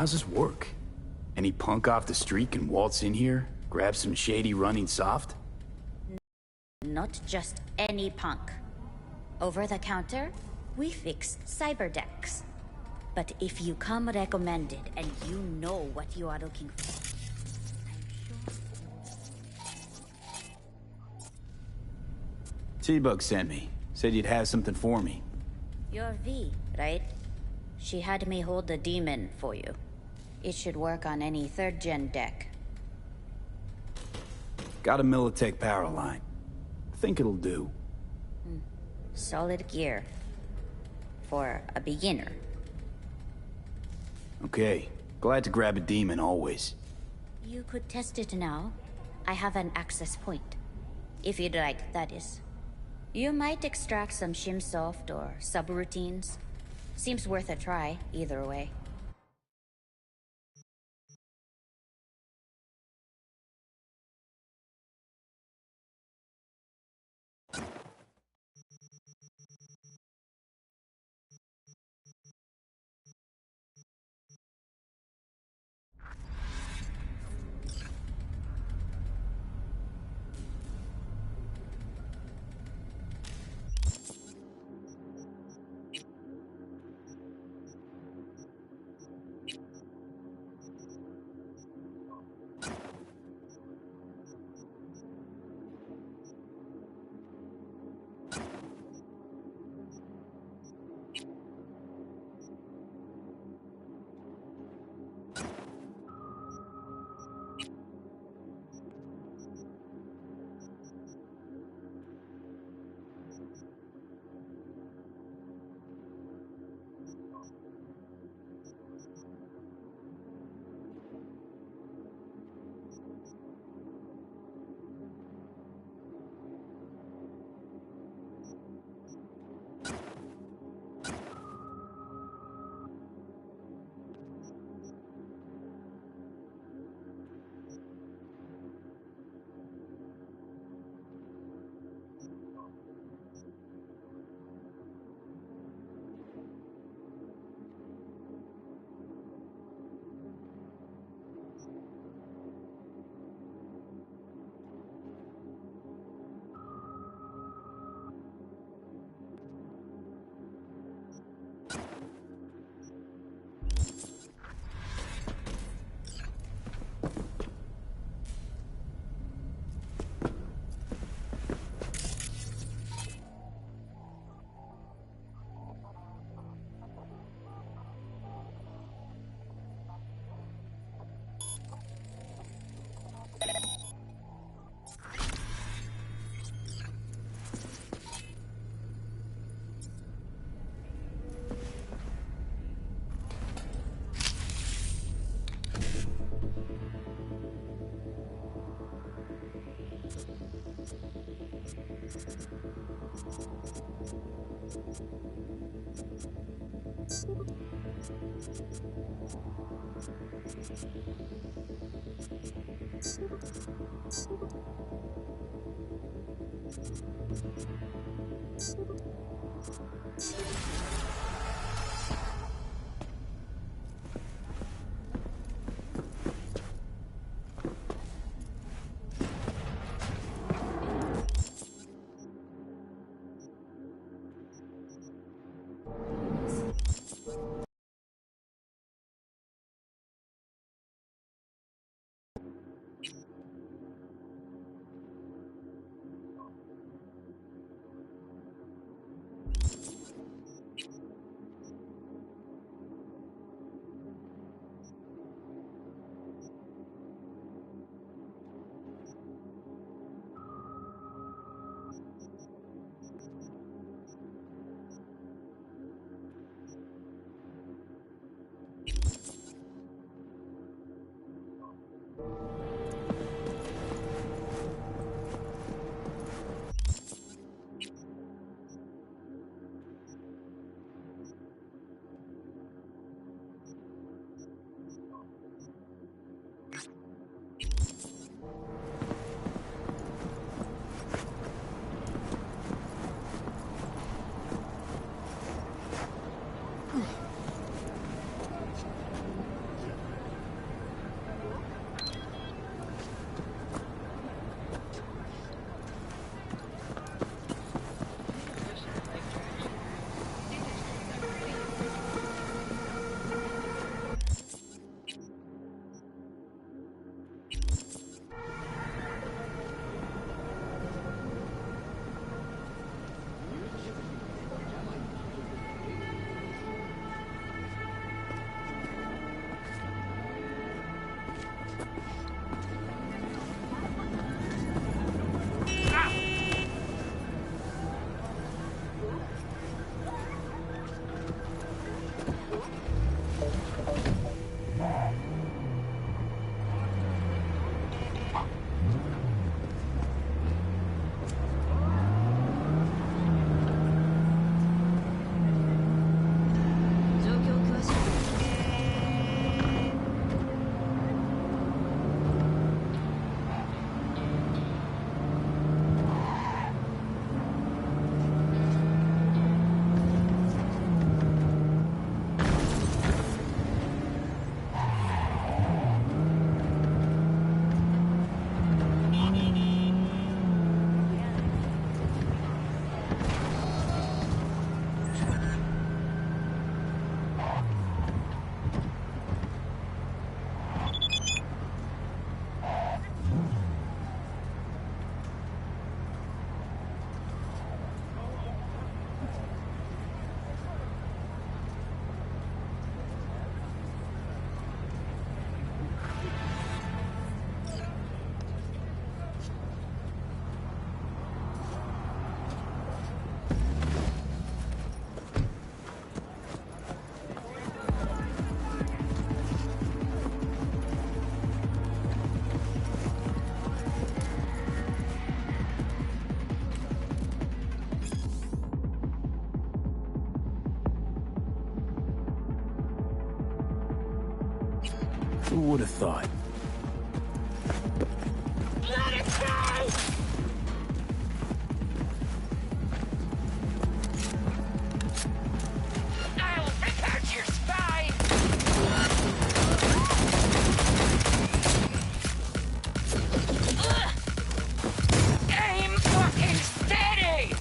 How's this work? Any punk off the street can waltz in here, grab some shady running soft? Not just any punk. Over the counter, we fix cyber decks. But if you come recommended and you know what you are looking for, T-Bug sent me. Said you'd have something for me. You're V, right? She had me hold the demon for you. It should work on any 3rd gen deck. Got a Militech power line. Think it'll do. Solid gear. For a beginner. Okay. Glad to grab a demon always. You could test it now. I have an access point. If you'd like, that is. You might extract some shimsoft or subroutines. Seems worth a try, either way. Who would have thought? Let it go! I'll pick out your spine! Aim fucking steady!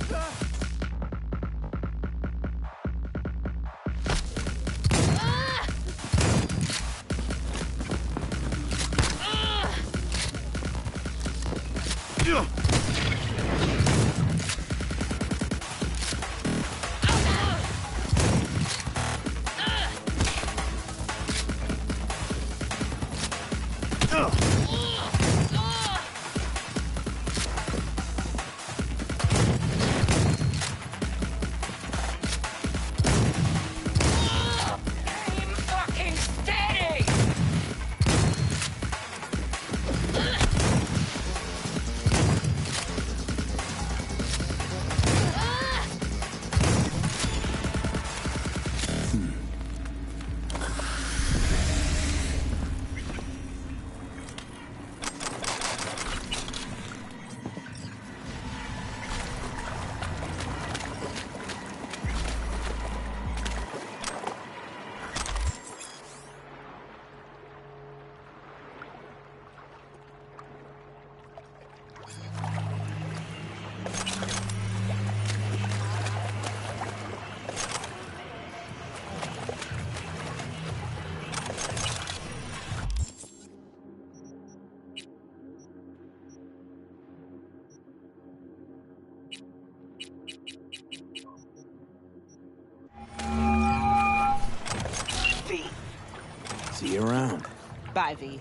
Bye, V.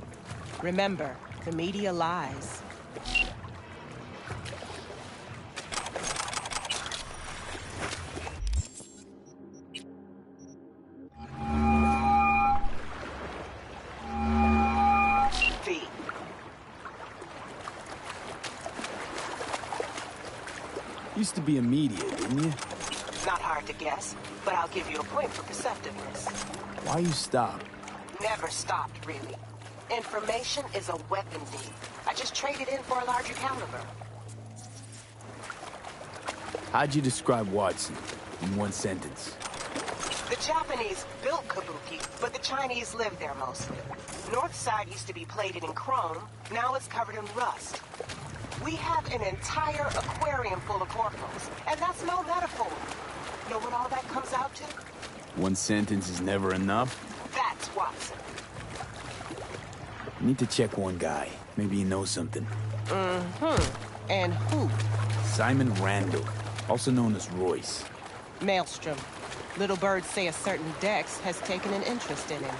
Remember, the media lies. V. Used to be a media, didn't you? Not hard to guess, but I'll give you a point for perceptiveness. Why you stop? Never stopped, really. Information is a weapon, V. I just traded in for a larger caliber. How'd you describe Watson in one sentence? The Japanese built Kabuki, but the Chinese lived there mostly. North side used to be plated in chrome, now it's covered in rust. We have an entire aquarium full of corporals, and that's no metaphor. Know what all that comes out to? One sentence is never enough? That's Watson. I need to check one guy. Maybe he knows something. Mm-hmm. And who? Simon Randall, also known as Royce. Maelstrom. Little birds say a certain Dex has taken an interest in him.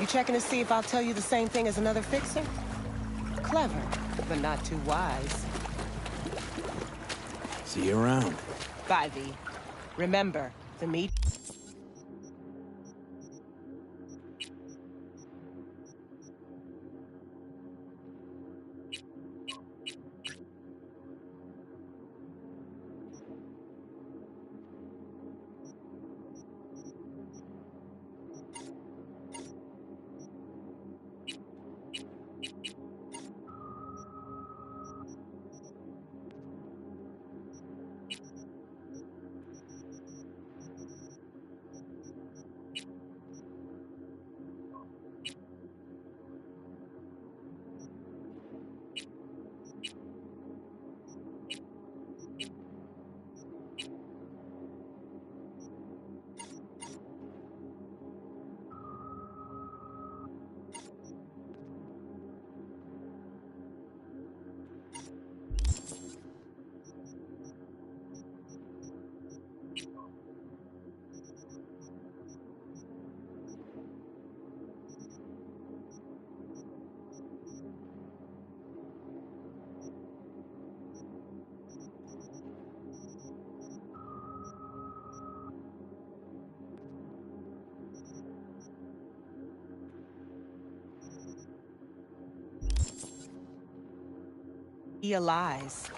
You checking to see if I'll tell you the same thing as another fixer? Clever, but not too wise. See you around. Bye, V. Remember, the meat... lies.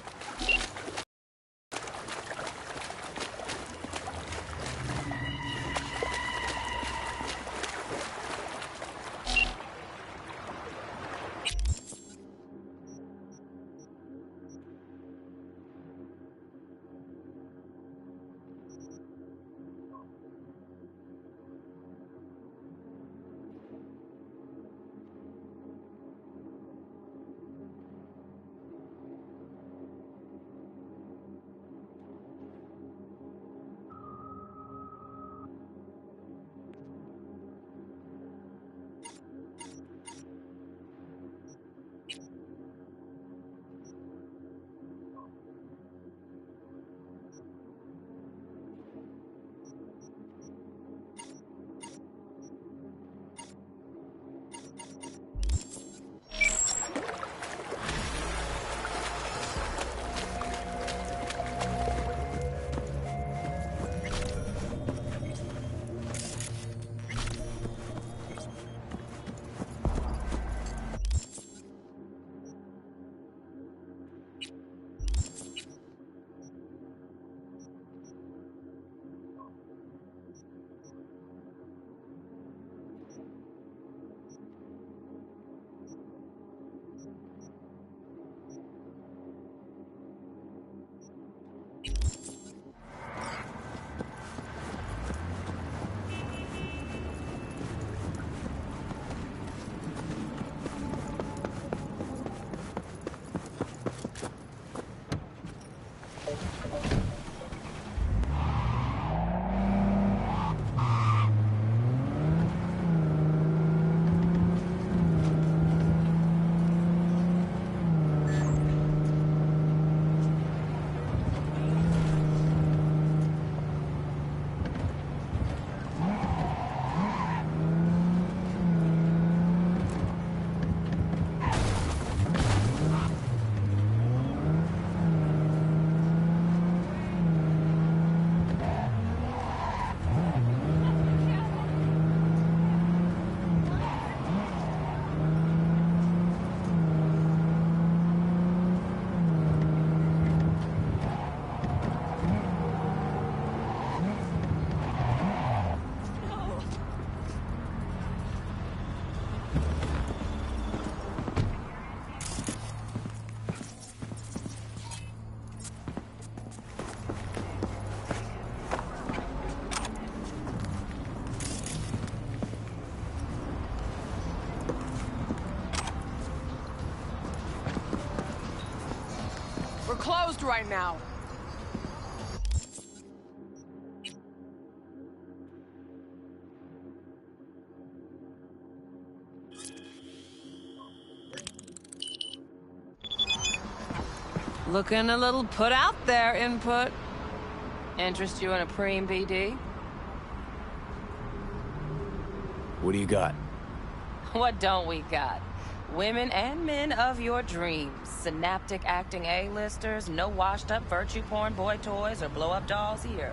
closed right now. Looking a little put out there, Input. Interest you in a preem BD? What do you got? What don't we got? Women and men of your dreams. Synaptic acting A-listers, no washed-up virtue porn boy toys or blow-up dolls here.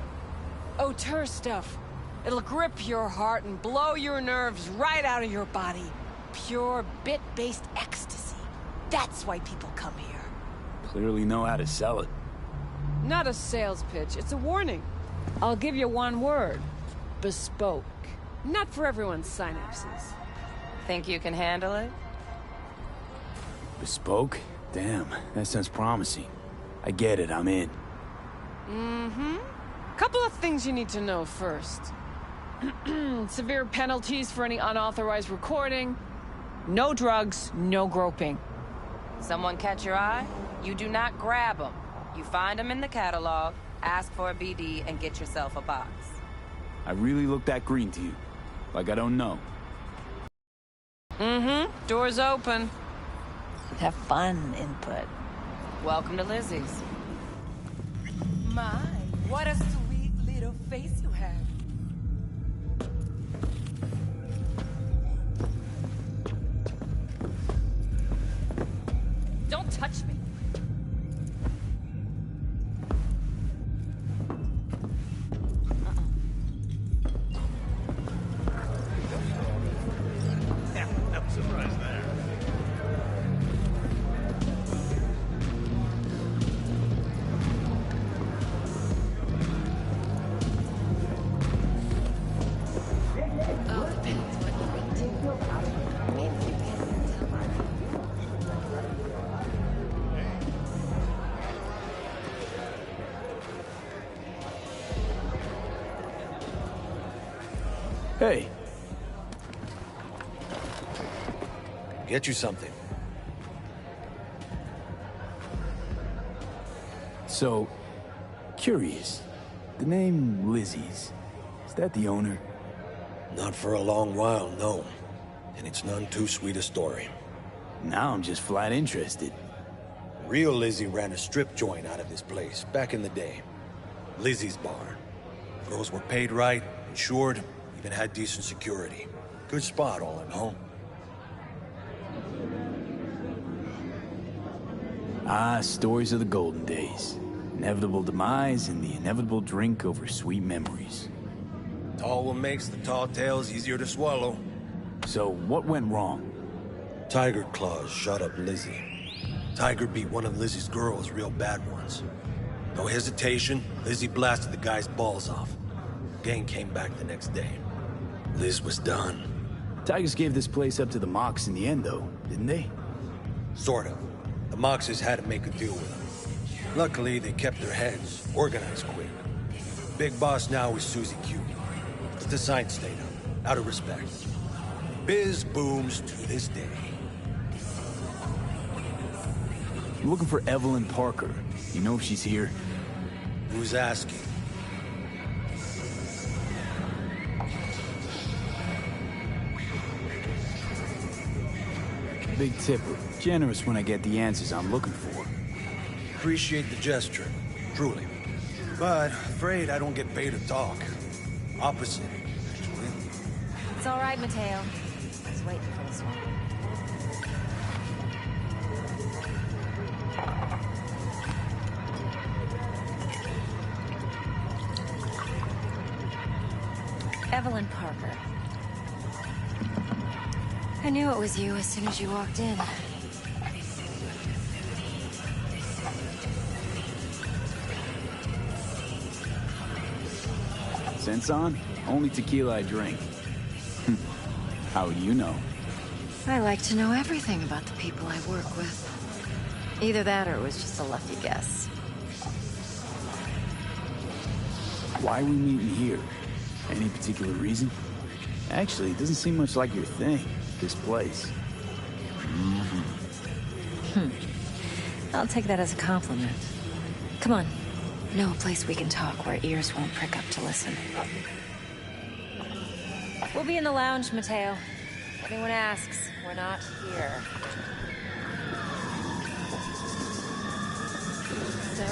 Auteur stuff. It'll grip your heart and blow your nerves right out of your body. Pure bit-based ecstasy. That's why people come here. Clearly know how to sell it. Not a sales pitch, it's a warning. I'll give you one word. Bespoke. Not for everyone's synapses. Think you can handle it? Bespoke? Damn, that sounds promising. I get it, I'm in. Mm-hmm. Couple of things you need to know first. Severe penalties for any unauthorized recording. No drugs, no groping. Someone catch your eye? You do not grab them. You find them in the catalog, ask for a BD, and get yourself a box. I really look that green to you. Like I don't know. Mm-hmm. Door's open. Have fun, Input. Welcome to Lizzie's. My, what a sweet little face you have. Don't touch me. No surprise there. Hey, Get you something. so, curious. The name Lizzie's, is that the owner? Not for a long while, no. And it's none too sweet a story. Now I'm just flat interested. Real Lizzie ran a strip joint out of this place back in the day. Lizzie's Bar. Girls were paid right, insured, even had decent security. Good spot, all in all. Ah, stories of the golden days. Inevitable demise and the inevitable drink over sweet memories. Tall one makes the tall tales easier to swallow. So, what went wrong? Tiger Claws shot up Lizzie. Tiger beat one of Lizzie's girls real bad once. No hesitation, Lizzie blasted the guy's balls off. Gang came back the next day. Liz was done. Tigers gave this place up to the Mox in the end, though, didn't they? Sort of. The Moxes had to make a deal with them. Luckily, they kept their heads, organized quick. Big boss now is Susie Q. But the sign stayed up, out of respect. Biz booms to this day. I'm looking for Evelyn Parker. You know if she's here? Who's asking? Big tipper. Generous when I get the answers I'm looking for. Appreciate the gesture, truly. But afraid I don't get paid to talk. Opposite, actually. It's all right, Mateo. I was waiting for this one. Evelyn Parker. I knew it was you as soon as you walked in. Sense on? Only tequila I drink. How do you know? I like to know everything about the people I work with. Either that or it was just a lucky guess. Why are we meeting here? Any particular reason? Actually, it doesn't seem much like your thing, this place. I'll take that as a compliment. Come on. Know a place we can talk where ears won't prick up to listen. We'll be in the lounge, Mateo. If anyone asks, we're not here. So,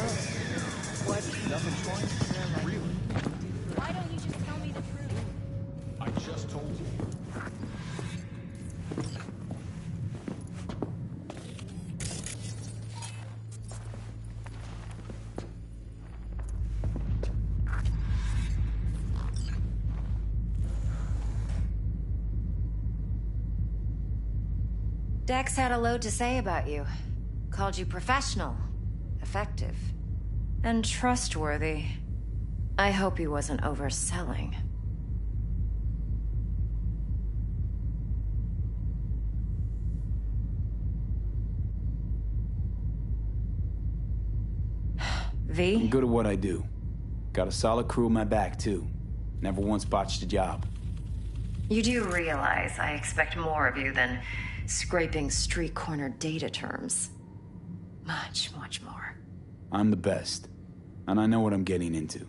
what? Nothing's wrong. Really? Why don't you just tell me the truth? I just told you. Dex had a load to say about you. Called you professional, effective, and trustworthy. I hope he wasn't overselling. V? I'm good at what I do. Got a solid crew on my back, too. Never once botched a job. You do realize I expect more of you than scraping street corner data terms. Much, much more. I'm the best, and I know what I'm getting into.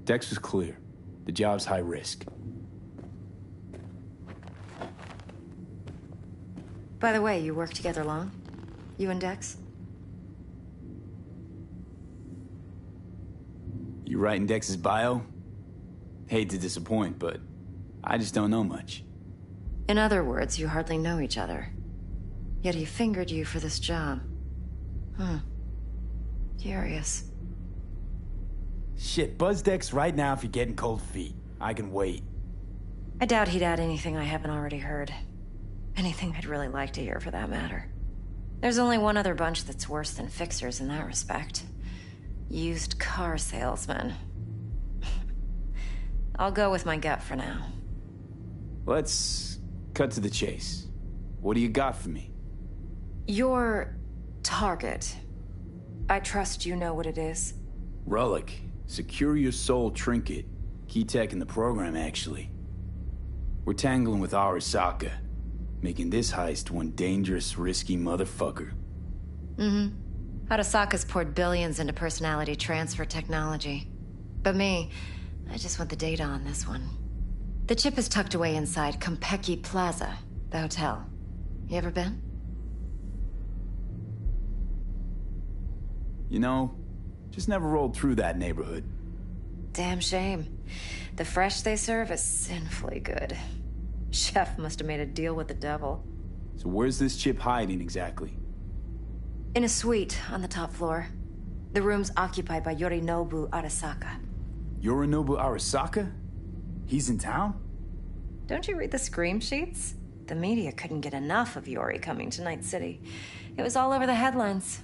Dex was clear. The job's high risk. By the way, you work together long? You and Dex? You writing Dex's bio? Hate to disappoint, but I just don't know much. In other words, you hardly know each other. Yet he fingered you for this job. Curious. Shit, buzz Dex right now if you're getting cold feet. I can wait. I doubt he'd add anything I haven't already heard. Anything I'd really like to hear, for that matter. There's only one other bunch that's worse than fixers in that respect. Used car salesmen. I'll go with my gut for now. Let's cut to the chase. What do you got for me? Your target. I trust you know what it is. Relic. Secure your soul trinket. Key tech in the program, actually. We're tangling with Arasaka, making this heist one dangerous, risky motherfucker. Arasaka's poured billions into personality transfer technology. But me, I just want the data on this one. The chip is tucked away inside Konpeki Plaza, the hotel. You ever been? You know, just never rolled through that neighborhood. Damn shame. The fresh they serve is sinfully good. Chef must have made a deal with the devil. So where's this chip hiding exactly? In a suite on the top floor. The room's occupied by Yorinobu Arasaka. Yorinobu Arasaka? He's in town? Don't you read the scream sheets? The media couldn't get enough of Yori coming to Night City. It was all over the headlines.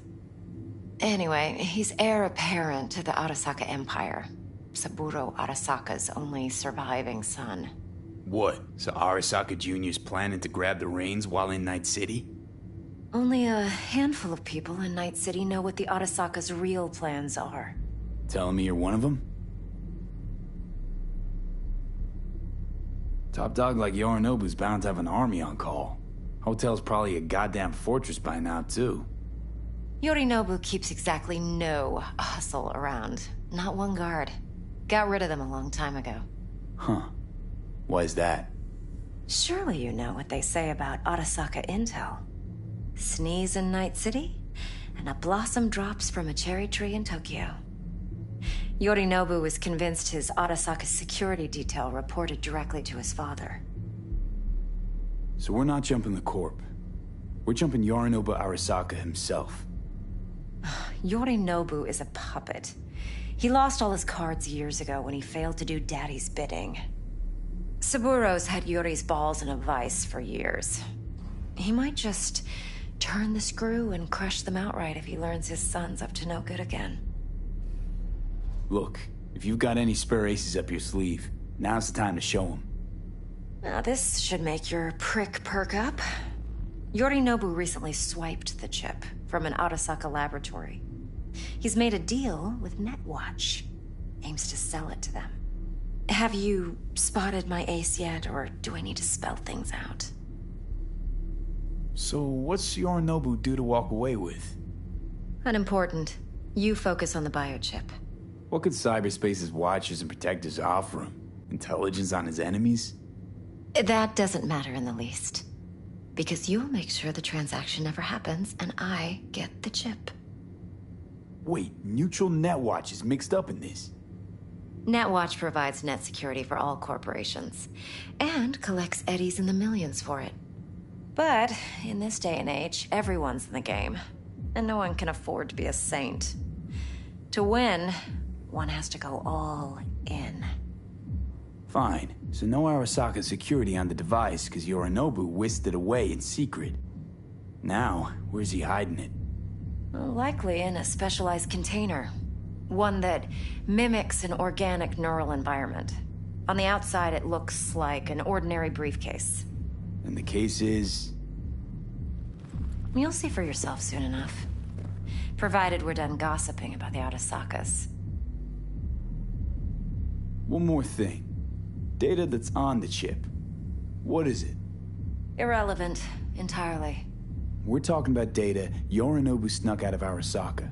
Anyway, he's heir apparent to the Arasaka Empire. Saburo Arasaka's only surviving son. What? So Arasaka Jr.'s planning to grab the reins while in Night City? Only a handful of people in Night City know what the Arasaka's real plans are. Telling me you're one of them? Top dog like Yorinobu's bound to have an army on call. Hotel's probably a goddamn fortress by now, too. Yorinobu keeps exactly no hustle around. Not one guard. Got rid of them a long time ago. Huh. Why is that? Surely you know what they say about Arasaka intel. Sneeze in Night City, and a blossom drops from a cherry tree in Tokyo. Yorinobu was convinced his Arasaka security detail reported directly to his father. So we're not jumping the corp. We're jumping Yorinobu Arasaka himself. Yorinobu is a puppet. He lost all his cards years ago when he failed to do Daddy's bidding. Saburo's had Yori's balls in a vice for years. He might just turn the screw and crush them outright if he learns his son's up to no good again. Look, if you've got any spare aces up your sleeve, now's the time to show them. Now this should make your prick perk up. Yorinobu recently swiped the chip from an Arasaka laboratory. He's made a deal with Netwatch. Aims to sell it to them. Have you spotted my ace yet, or do I need to spell things out? So what's Yorinobu due to walk away with? Unimportant. You focus on the biochip. What could cyberspace's watchers and protectors offer him? Intelligence on his enemies? That doesn't matter in the least. Because you'll make sure the transaction never happens, and I get the chip. Wait, neutral Netwatch is mixed up in this. Netwatch provides net security for all corporations, and collects eddies in the millions for it. But in this day and age, everyone's in the game, and no one can afford to be a saint. To win, one has to go all in. Fine, so no Arasaka security on the device because Yorinobu whisked it away in secret. Now, where's he hiding it? Well, likely in a specialized container. One that mimics an organic neural environment. On the outside, it looks like an ordinary briefcase. And the case is... You'll see for yourself soon enough. Provided we're done gossiping about the Arasakas. One more thing. Data that's on the chip. What is it? Irrelevant, entirely. We're talking about data Yorinobu snuck out of Arasaka.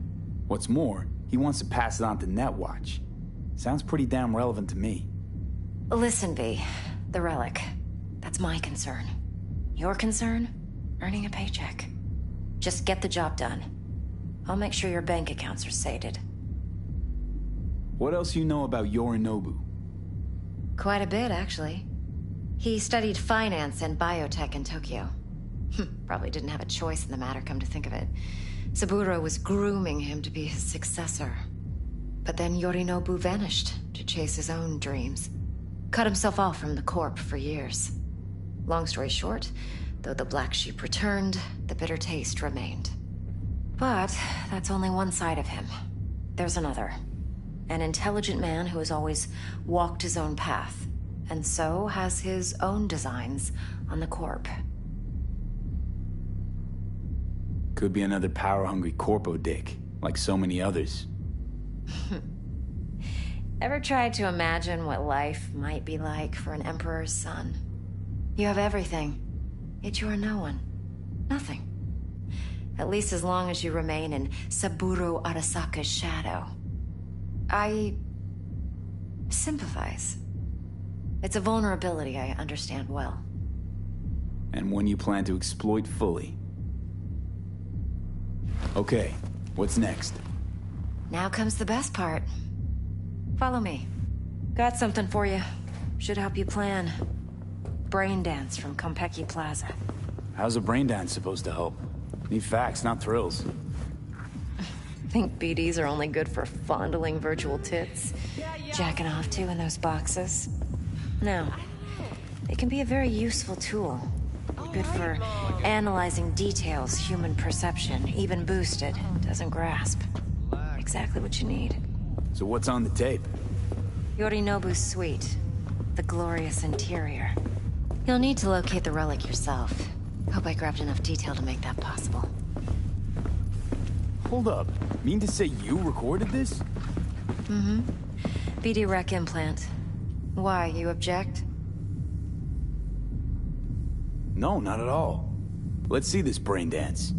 What's more, he wants to pass it on to Netwatch. Sounds pretty damn relevant to me. Listen, V. The relic. That's my concern. Your concern? Earning a paycheck. Just get the job done. I'll make sure your bank accounts are sated. What else you know about Yorinobu? Quite a bit, actually. He studied finance and biotech in Tokyo. Probably didn't have a choice in the matter, come to think of it. Saburo was grooming him to be his successor. But then Yorinobu vanished to chase his own dreams. Cut himself off from the Corp for years. Long story short, though the black sheep returned, the bitter taste remained. But that's only one side of him. There's another. An intelligent man who has always walked his own path, and so has his own designs on the Corp. Could be another power-hungry corpo dick, like so many others. Ever tried to imagine what life might be like for an emperor's son? You have everything, yet you are no one. Nothing. At least as long as you remain in Saburo Arasaka's shadow. I sympathize. It's a vulnerability I understand well. And one you plan to exploit fully. Okay, what's next? Now comes the best part. Follow me. Got something for you. Should help you plan. Brain dance from Konpeki Plaza. How's a brain dance supposed to help? Need facts, not thrills. Think BDs are only good for fondling virtual tits? Jacking off to in those boxes? No. They can be a very useful tool. Good for analyzing details human perception, even boosted, doesn't grasp. Exactly what you need. So what's on the tape? Yorinobu's suite. The glorious interior. You'll need to locate the relic yourself. Hope I grabbed enough detail to make that possible. Hold up. Mean to say you recorded this? Mm-hmm. BD rec implant. Why, you object? No, not at all. Let's see this brain dance.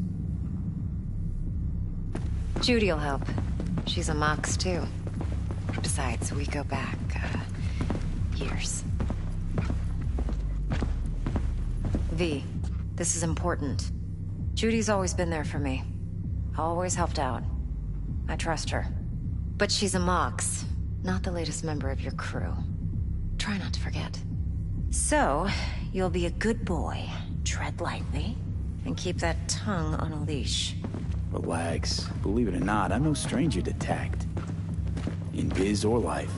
Judy'll help. She's a Mox, too. Besides, we go back, years. V, this is important. Judy's always been there for me. Always helped out. I trust her. But she's a Mox, not the latest member of your crew. Try not to forget. So, you'll be a good boy, tread lightly, and keep that tongue on a leash. Relax. Believe it or not, I'm no stranger to tact. In biz or life.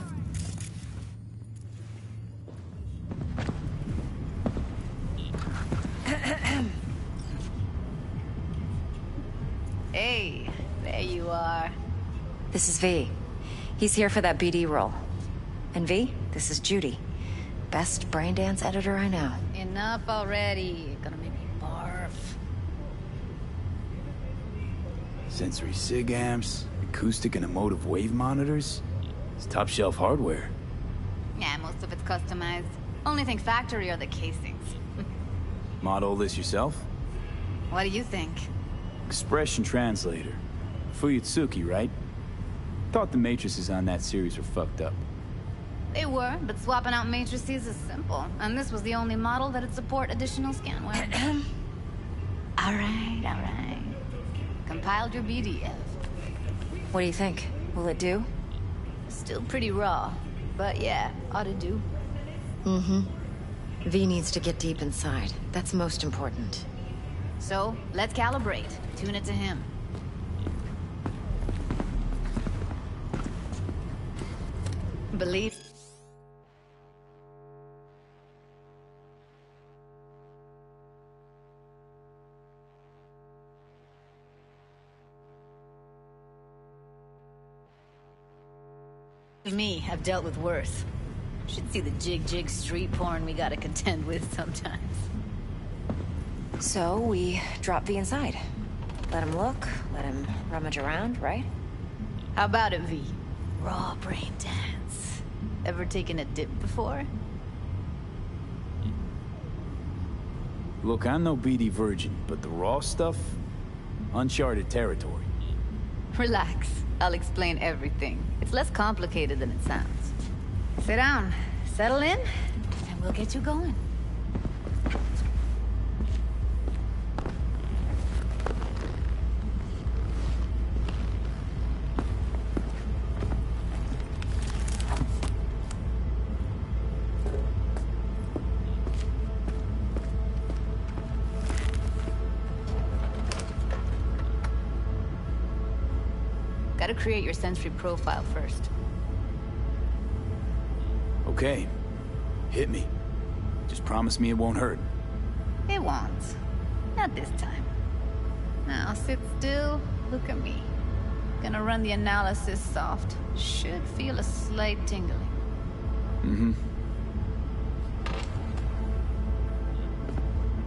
Hey, there you are. This is V. He's here for that BD role. And V, this is Judy. Best brain dance editor I know. Enough already. Gonna make me barf. Sensory SIG amps, acoustic and emotive wave monitors. It's top shelf hardware. Yeah, most of it's customized. Only thing factory are the casings. Model this yourself? What do you think? Expression translator. Fuyutsuki, right? Thought the matrices on that series were fucked up. They were, but swapping out matrices is simple. And this was the only model that'd support additional scanware. All right. Compiled your BDF. What do you think? Will it do? Still pretty raw, but yeah, ought to do. Mm-hmm. V needs to get deep inside. That's most important. So, let's calibrate. Tune it to him. Believe... Me, I've dealt with worse. Should see the jig street porn we gotta contend with sometimes. So, we drop V inside. Let him look, let him rummage around, right? How about it, V? Raw brain dance. Ever taken a dip before? Look, I'm no BD virgin, but the raw stuff? Uncharted territory. Relax. I'll explain everything. It's less complicated than it sounds. Sit down, settle in, and we'll get you going. Gotta create your sensory profile first. Okay. Hit me. Just promise me it won't hurt. It won't. Not this time. Now sit still, look at me. Gonna run the analysis soft. Should feel a slight tingling. Mm-hmm.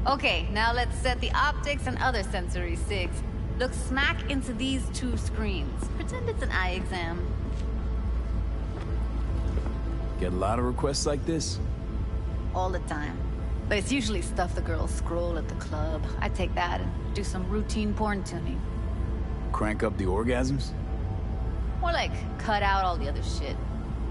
Okay, now let's set the optics and other sensory sigs. Look smack into these two screens. Pretend it's an eye exam. Get a lot of requests like this? All the time. But it's usually stuff the girls scroll at the club. I take that and do some routine porn tuning. Crank up the orgasms? More like cut out all the other shit.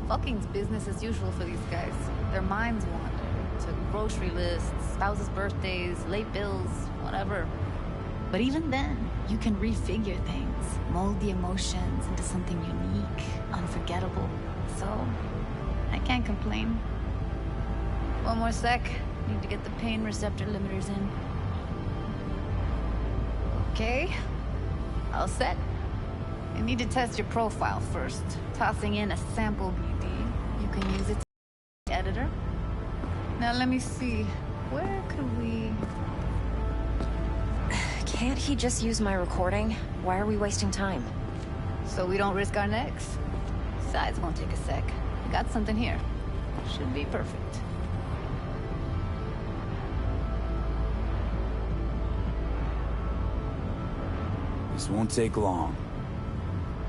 Fucking's business as usual for these guys. Their minds wander to grocery lists, spouses' birthdays, late bills, whatever. But even then, you can refigure things, mold the emotions into something unique, unforgettable. So, I can't complain. One more sec. Need to get the pain receptor limiters in. Okay. All set. You need to test your profile first. Tossing in a sample BD. You can use it to editor. Now let me see. Where could we... Can't he just use my recording? Why are we wasting time? So we don't risk our necks? Besides, won't take a sec. Got something here. Should be perfect. This won't take long.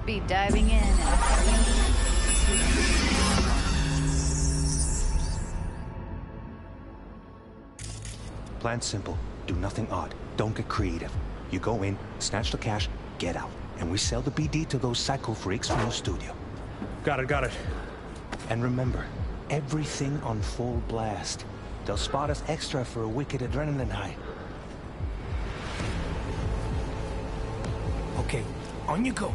Be diving in and... Plan's simple. Do nothing odd. Don't get creative. You go in, snatch the cash, get out. And we sell the BD to those psycho freaks from the studio. Got it. And remember, everything on full blast. They'll spot us extra for a wicked adrenaline high. Okay, on you go.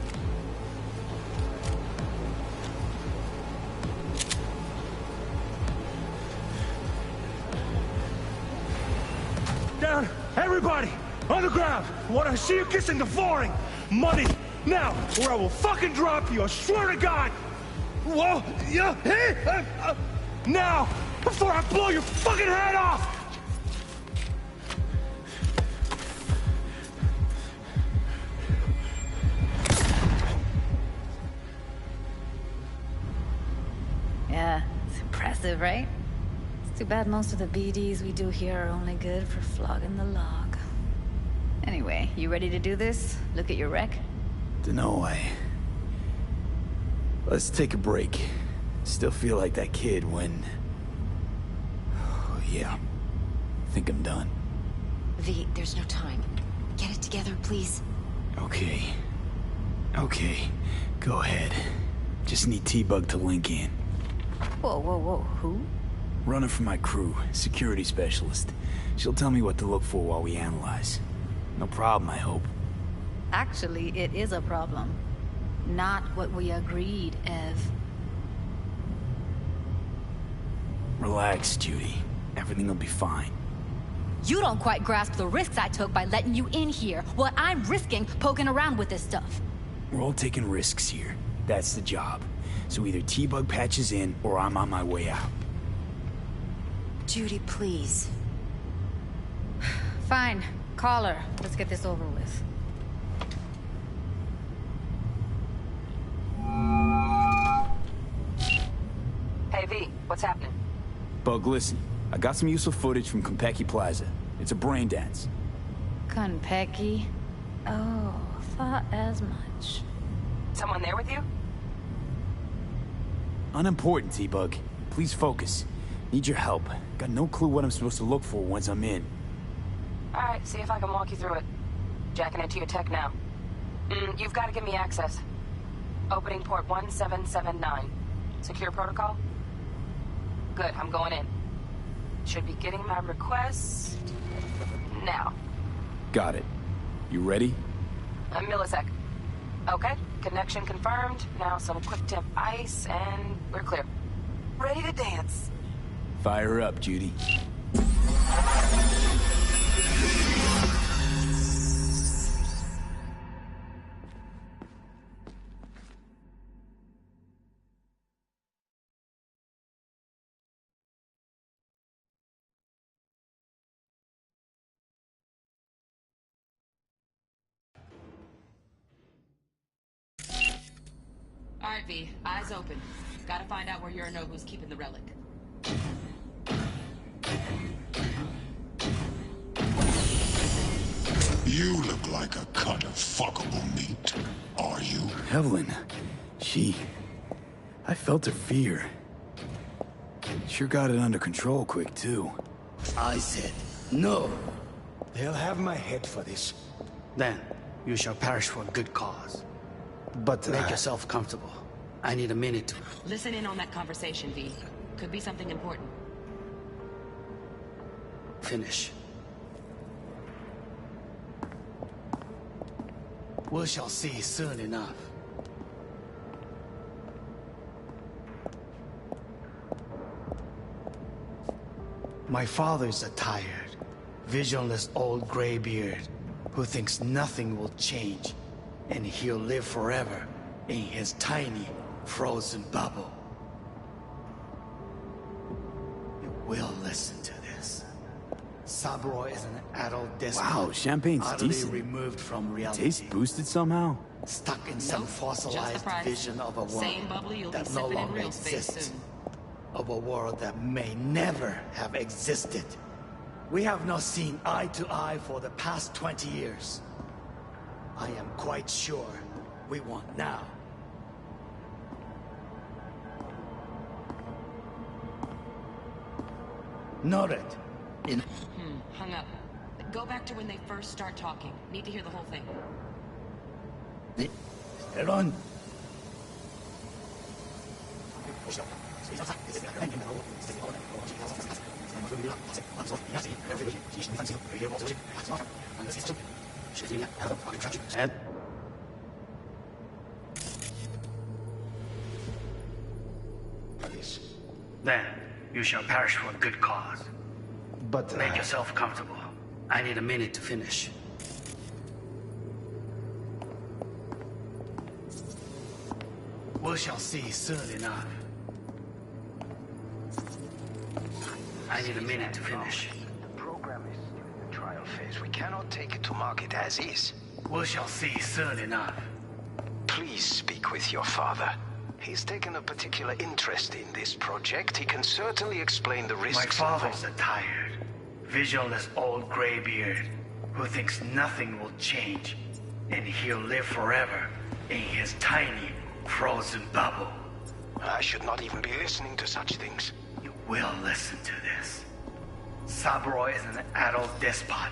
Down! Everybody! On the ground! I want to see you kissing the flooring! Money! Now! Or I will fucking drop you, I swear to God! Whoa! Yeah! Hey! Now! Before I blow your fucking head off! Yeah, it's impressive, right? It's too bad most of the BDs we do here are only good for flogging the log. Anyway, you ready to do this? Look at your rec? Dunno, Let's take a break. Still feel like that kid when... Oh, yeah. I think I'm done. V, there's no time. Get it together, please. Okay. Okay. Go ahead. Just need T-Bug to link in. Whoa, whoa, whoa, who? Runner for my crew, security specialist. She'll tell me what to look for while we analyze. No problem, I hope. Actually, it is a problem. Not what we agreed, Ev. Relax, Judy. Everything will be fine. You don't quite grasp the risks I took by letting you in here. What I'm risking poking around with this stuff. We're all taking risks here. That's the job. So either T-Bug patches in, or I'm on my way out. Judy, please. Fine. Call her. Let's get this over with. Hey, V, what's happening? Bug, listen. I got some useful footage from Konpeki Plaza. It's a brain dance. Konpeki? Oh, thought as much. Someone there with you? Unimportant, T-Bug. Please focus. Need your help. Got no clue what I'm supposed to look for once I'm in. Alright, see if I can walk you through it. Jacking into your tech now. You've got to give me access. Opening port 1779. Secure protocol? Good, I'm going in. Should be getting my request now. Got it. You ready? A millisec. Okay, connection confirmed. Now some quick temp ice, and we're clear. Ready to dance. Fire up, Judy. Alright, V, eyes open. Gotta find out where Yorinobu's keeping the relic. You look like a cut of fuckable meat. Are you? Evelyn. I felt her fear. Sure got it under control quick, too. I said, no. They'll have my head for this. Then, you shall perish for a good cause. But make yourself comfortable. I need a minute to... Listen in on that conversation, V. Could be something important. finish. We shall see soon enough. My father's a tired, visionless old graybeard who thinks nothing will change, and he'll live forever in his tiny, frozen bubble. You will listen to this. Saburo is an adult despot. Wow, champagne's utterly decent. removed from reality. Taste boosted somehow? Stuck in some fossilized vision of a world that no longer exists. Of a world that may never have existed. We have not seen eye to eye for the past 20 years. I am quite sure we want now. Noted. Hung up. Go back to when they first start talking. Need to hear the whole thing. Aaron. Ed? Then, you shall perish for a good cause. But make yourself comfortable. I need a minute to finish. We shall see soon enough. I need a minute to finish. The program is in the trial phase. We cannot take it to market as is. We shall see soon enough. Please speak with your father. He's taken a particular interest in this project. He can certainly explain the risks. My father's a tired, visionless old graybeard who thinks nothing will change, and he'll live forever in his tiny, frozen bubble. I should not even be listening to such things. You will listen to this. Saburo is an adult despot,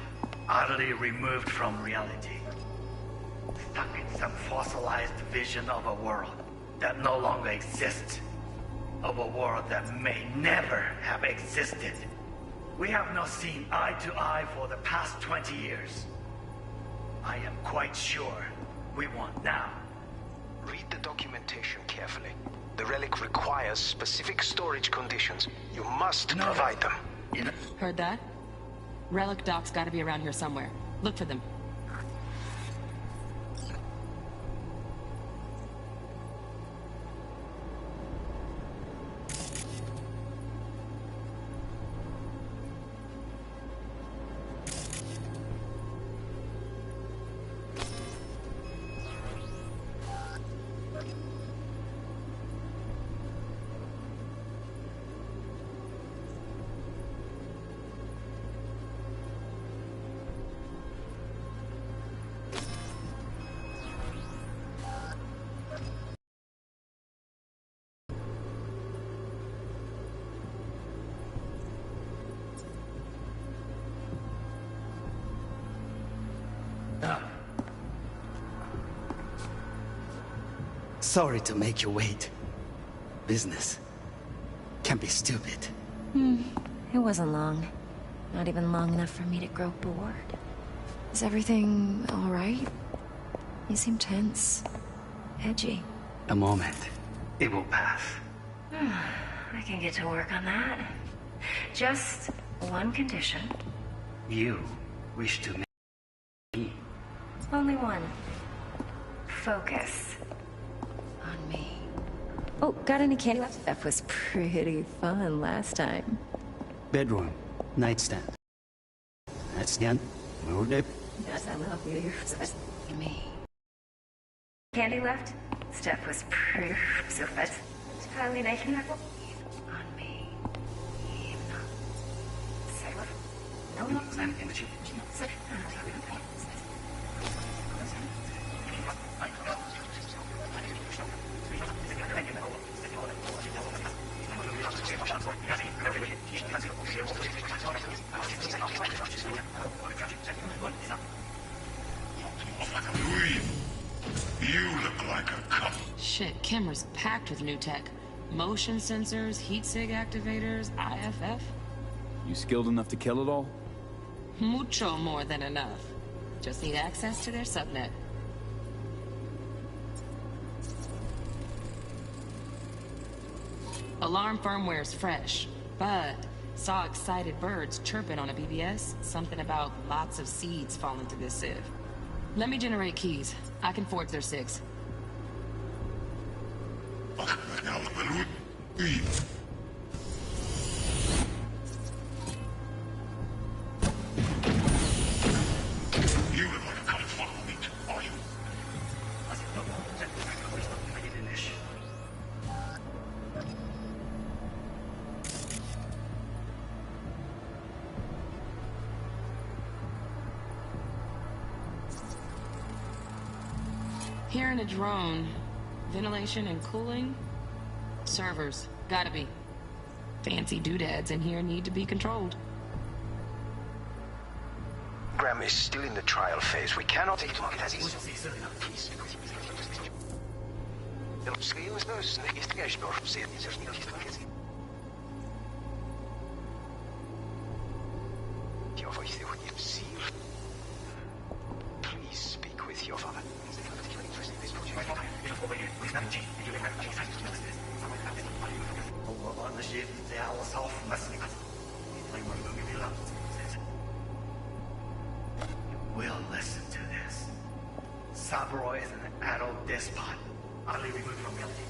utterly removed from reality. Stuck in some fossilized vision of a world that no longer exists. Of a world that may never have existed. We have not seen eye to eye for the past 20 years. I am quite sure we want now. Read the documentation carefully. The relic requires specific storage conditions. You must provide them. Heard that? Relic docs gotta be around here somewhere. Look for them. Sorry to make you wait. Business can be stupid. It wasn't long. Not even long enough for me to grow bored. Is everything all right? You seem tense. Edgy. A moment. It will pass. I can get to work on that. Just one condition. You wish to make me. Only one. Focus. On me. Oh, got any candy left? That was pretty fun last time. Bedroom. Nightstand. That's the end. Yes, I love you. Me. Candy left? Stuff was pretty so fast. Finally making that on me. No, no, You look like a cop. Shit, camera's packed with new tech. Motion sensors, heat sig activators, IFF. You skilled enough to kill it all? Mucho more than enough. Just need access to their subnet. Alarm firmware's fresh, but saw excited birds chirping on a BBS. Something about lots of seeds falling to this sieve. Let me generate keys. I can forge their SIGs. You look like a kind of fuck meat, are you? Here in a drone, ventilation and cooling, servers, gotta be. Fancy doodads in here need to be controlled. Graham is still in the trial phase. We cannot eat it as is. Please speak with your father. We'll listen to this. Saburo is an adult despot, utterly removed from reality.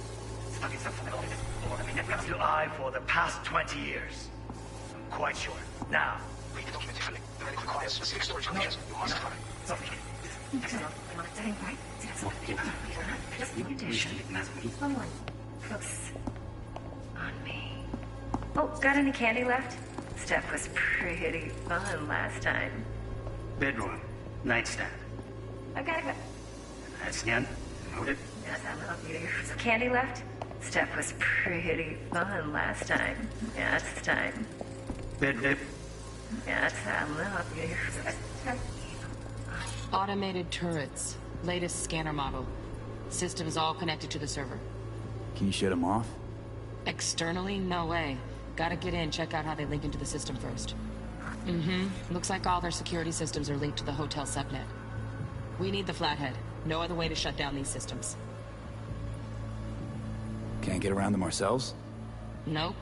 Stuck to eye for the past 20 years. I'm quite sure. Now, Read the document carefully. The relic requires specific storage conditions. You must provide. Someone. Focus. On me. Oh, got any candy left? Stuff was pretty fun last time. bedroom, nightstand. I gotta go. That's the end. Noted. Yes, I love you. Some candy left? Stuff was pretty fun last time. Yeah, this time. Bed. Yes, I love you. Automated turrets. Latest scanner model. Systems all connected to the server. Can you shut them off? Externally, no way. Gotta get in, check out how they link into the system first. Looks like all their security systems are linked to the hotel subnet. We need the flathead. No other way to shut down these systems. Can't get around them ourselves? Nope.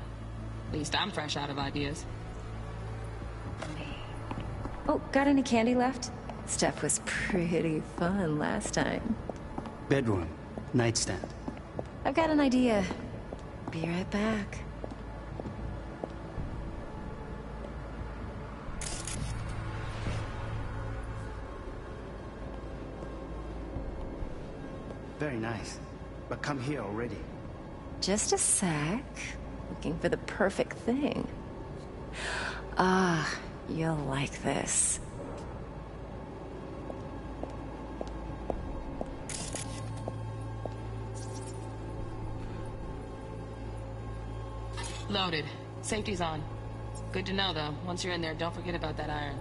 At least I'm fresh out of ideas. Oh, got any candy left? Stuff was pretty fun last time. Bedroom. Nightstand. I've got an idea. Be right back. Very nice. But come here already. Just a sec. Looking for the perfect thing. Ah, you'll like this. Loaded. Safety's on. Good to know, though. Once you're in there, don't forget about that iron.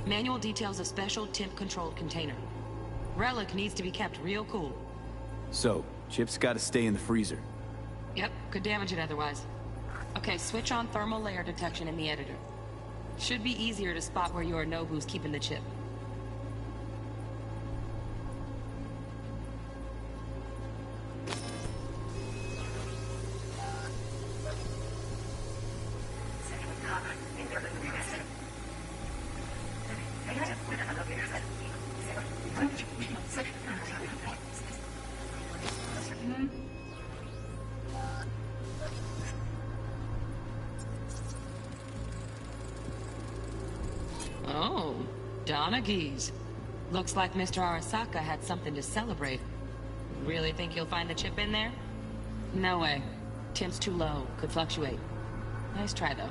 Manual details a special temp-controlled container. Relic needs to be kept real cool. So, chips gotta stay in the freezer. Yep, could damage it otherwise. Okay, switch on thermal layer detection in the editor. Should be easier to spot where Yorinobu's keeping the chip. Oh, Donaghys. Looks like Mr. Arasaka had something to celebrate. Really think you'll find the chip in there? No way. Temp's too low. Could fluctuate. Nice try, though.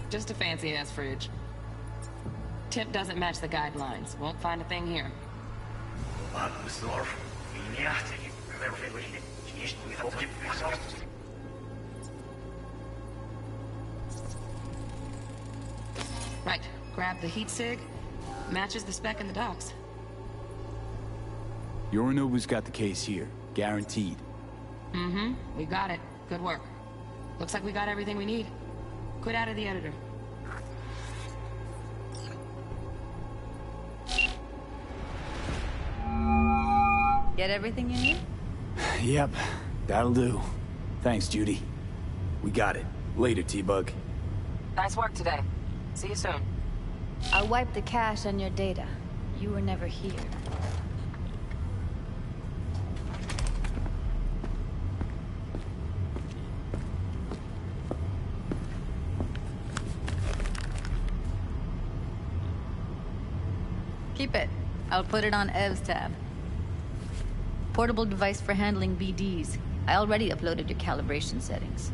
Just a fancy-ass fridge. Tip doesn't match the guidelines. Won't find a thing here. Right. Grab the heat sig. Matches the spec in the docs. Yorinobu's got the case here. Guaranteed. We got it. Good work. Looks like we got everything we need. Quit out of the editor. Get everything you need? Yep, that'll do. Thanks, Judy. We got it. Later, T-Bug. Nice work today. See you soon. I'll wipe the cache on your data. You were never here. Keep it. I'll put it on Ev's tab. Portable device for handling BDs. I already uploaded your calibration settings.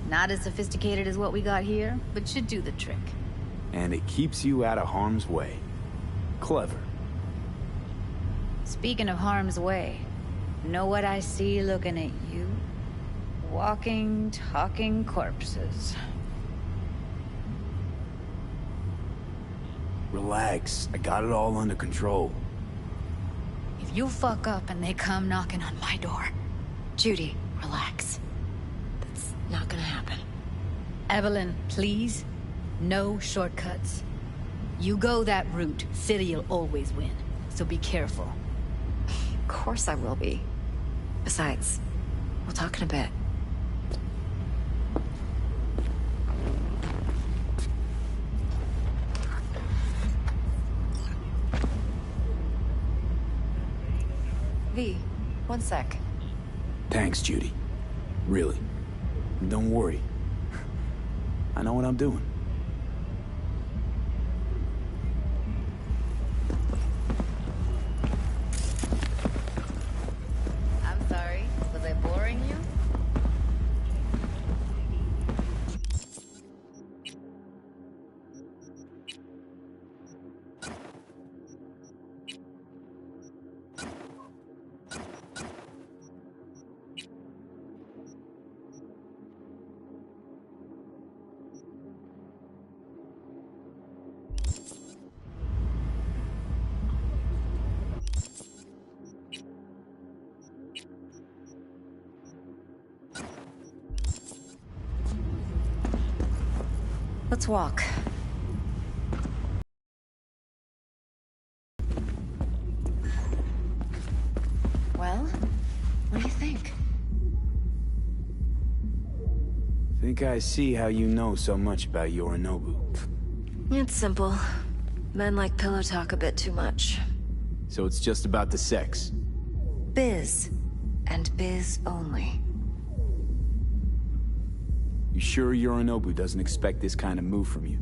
Not as sophisticated as what we got here, but should do the trick. And it keeps you out of harm's way. Clever. Speaking of harm's way, know what I see looking at you? Walking, talking corpses. Relax. I got it all under control. If you fuck up and they come knocking on my door... Judy, relax. That's not gonna happen. Evelyn, please. No shortcuts. You go that route, City'll always win. So be careful. Of course I will be. Besides, we'll talk in a bit. V, one sec. Thanks, Judy. Really. Don't worry. I know what I'm doing. I'm sorry. Was I boring you? Let's walk. Well, what do you think? Think I see how you know so much about Yorinobu. It's simple. Men like pillow talk a bit too much. So it's just about the sex? Biz. And biz only. You sure Yorinobu doesn't expect this kind of move from you?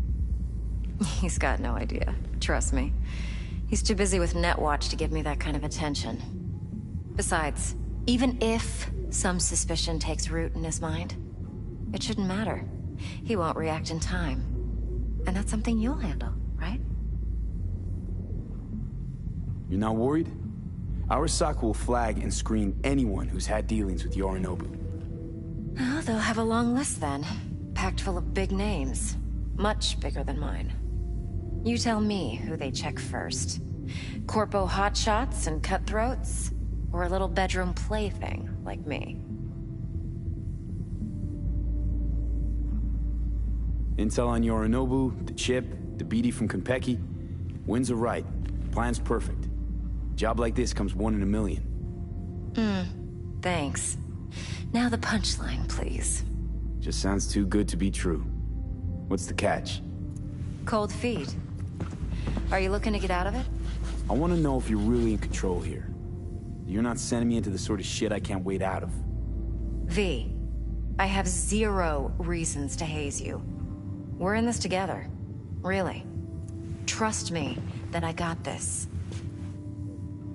He's got no idea. Trust me. He's too busy with Netwatch to give me that kind of attention. Besides, even if some suspicion takes root in his mind, it shouldn't matter. He won't react in time. And that's something you'll handle, right? You're not worried? Arasaka will flag and screen anyone who's had dealings with Yorinobu. Well, they'll have a long list then. Packed full of big names. Much bigger than mine. You tell me who they check first. Corpo hotshots and cutthroats? Or a little bedroom plaything like me? Intel on Yorinobu, the chip, the BD from Konpeki. Winds are right. Plan's perfect. Job like this comes 1 in a million. Thanks. Now the punchline, please. Just sounds too good to be true. What's the catch? Cold feet. Are you looking to get out of it? I want to know if you're really in control here. You're not sending me into the sort of shit I can't wait out of. V, I have 0 reasons to haze you. We're in this together. Really. Trust me that I got this.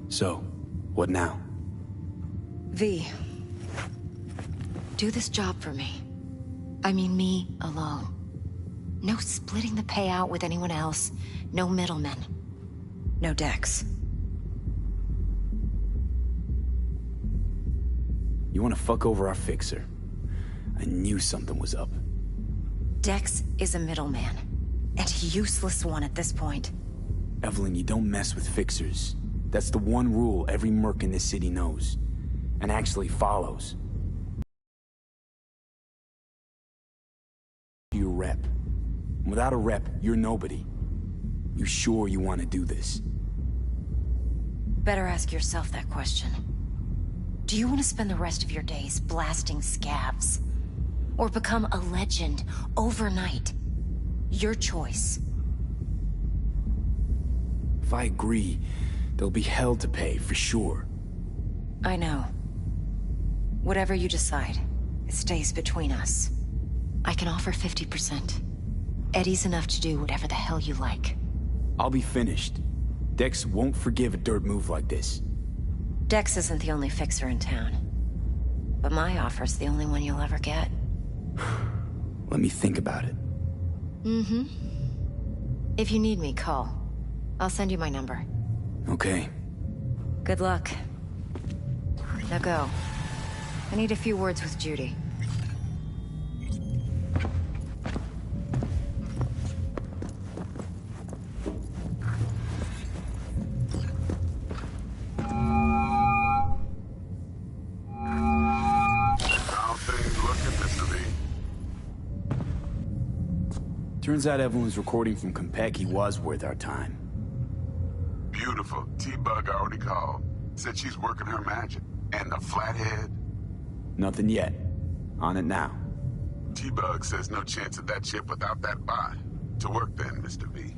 So, what now? V, do this job for me. I mean me alone. No splitting the payout with anyone else. No middlemen. No Dex. You want to fuck over our fixer? I knew something was up. Dex is a middleman. And a useless one at this point. Evelyn, you don't mess with fixers. That's the one rule every merc in this city knows. And actually follows. Your rep. Without a rep, you're nobody. You sure you want to do this? Better ask yourself that question. Do you want to spend the rest of your days blasting scabs? Or become a legend overnight? Your choice. If I agree, there'll be hell to pay, for sure. I know. Whatever you decide, it stays between us. I can offer 50%. Eddie's enough to do whatever the hell you like. I'll be finished. Dex won't forgive a dirt move like this. Dex isn't the only fixer in town. But my offer's the only one you'll ever get. Let me think about it. If you need me, call. I'll send you my number. Okay. Good luck. Now go. I need a few words with Judy. Turns out Evelyn's recording from Konpeki was worth our time. Beautiful. T-Bug already called. Said she's working her magic. And the flathead? Nothing yet. On it now. T-Bug says no chance of that chip without that buy. To work then, Mr. V.